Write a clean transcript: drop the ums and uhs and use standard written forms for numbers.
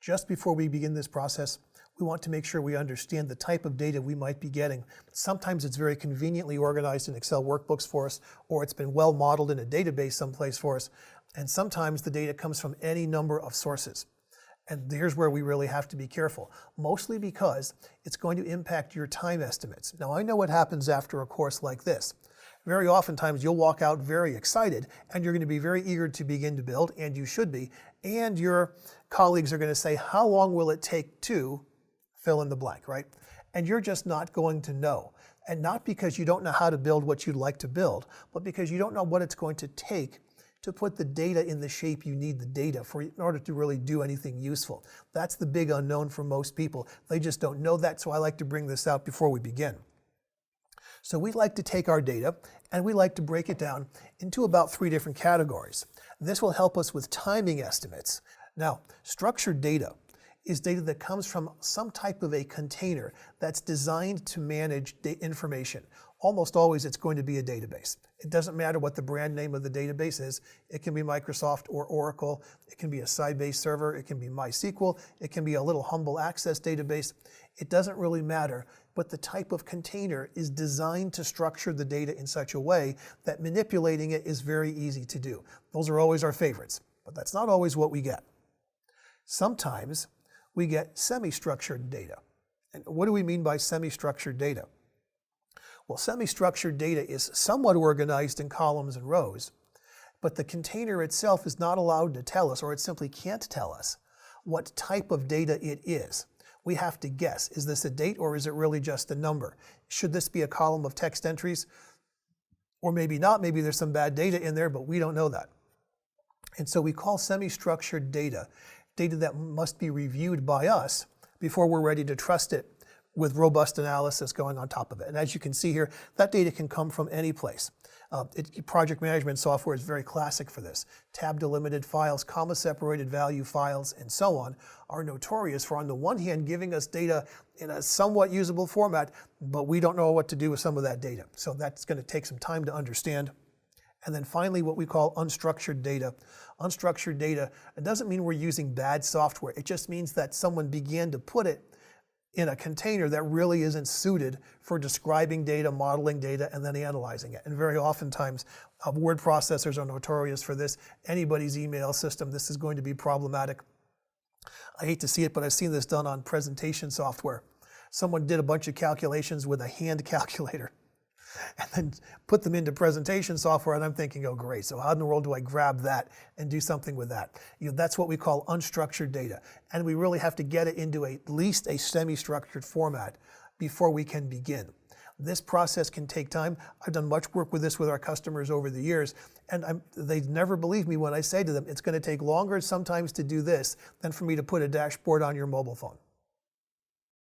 Just before we begin this process, we want to make sure we understand the type of data we might be getting. Sometimes it's very conveniently organized in Excel workbooks for us, or it's been well modeled in a database someplace for us. And sometimes the data comes from any number of sources. And here's where we really have to be careful, mostly because it's going to impact your time estimates. Now, I know what happens after a course like this. Very oftentimes you'll walk out very excited and you're going to be very eager to begin to build, and you should be, and your colleagues are going to say, how long will it take to fill in the blank, right? And you're just not going to know. And not because you don't know how to build what you'd like to build, but because you don't know what it's going to take to put the data in the shape you need the data for in order to really do anything useful. That's the big unknown for most people. They just don't know that, so I like to bring this out before we begin. So we like to take our data and we like to break it down into about 3 different categories. This will help us with timing estimates. Now, structured data is data that comes from some type of a container that's designed to manage information. Almost always it's going to be a database. It doesn't matter what the brand name of the database is. It can be Microsoft or Oracle. It can be a Sybase server. It can be MySQL. It can be a little humble access database. It doesn't really matter, but the type of container is designed to structure the data in such a way that manipulating it is very easy to do. Those are always our favorites, but that's not always what we get. Sometimes we get semi-structured data. And what do we mean by semi-structured data? Well, semi-structured data is somewhat organized in columns and rows, but the container itself is not allowed to tell us, or it simply can't tell us, what type of data it is. We have to guess. Is this a date, or is it really just a number? Should this be a column of text entries? Or maybe not. Maybe there's some bad data in there, but we don't know that. And so we call semi-structured data data that must be reviewed by us before we're ready to trust it with robust analysis going on top of it. And as you can see here, that data can come from any place. Project management software is very classic for this. Tab delimited files, comma separated value files, and so on are notorious for, on the one hand, giving us data in a somewhat usable format, but we don't know what to do with some of that data. So that's going to take some time to understand. And then finally, what we call unstructured data. Unstructured data, it doesn't mean we're using bad software. It just means that someone began to put it in a container that really isn't suited for describing data, modeling data, and then analyzing it. And very oftentimes, word processors are notorious for this. Anybody's email system, this is going to be problematic. I hate to see it, but I've seen this done on presentation software. Someone did a bunch of calculations with a hand calculator and then put them into presentation software, and I'm thinking, oh great, so how in the world do I grab that and do something with that? That's what we call unstructured data, and we really have to get it into at least a semi-structured format before we can begin. This process can take time. I've done much work with this with our customers over the years, and they never believe me when I say to them, it's going to take longer sometimes to do this than for me to put a dashboard on your mobile phone.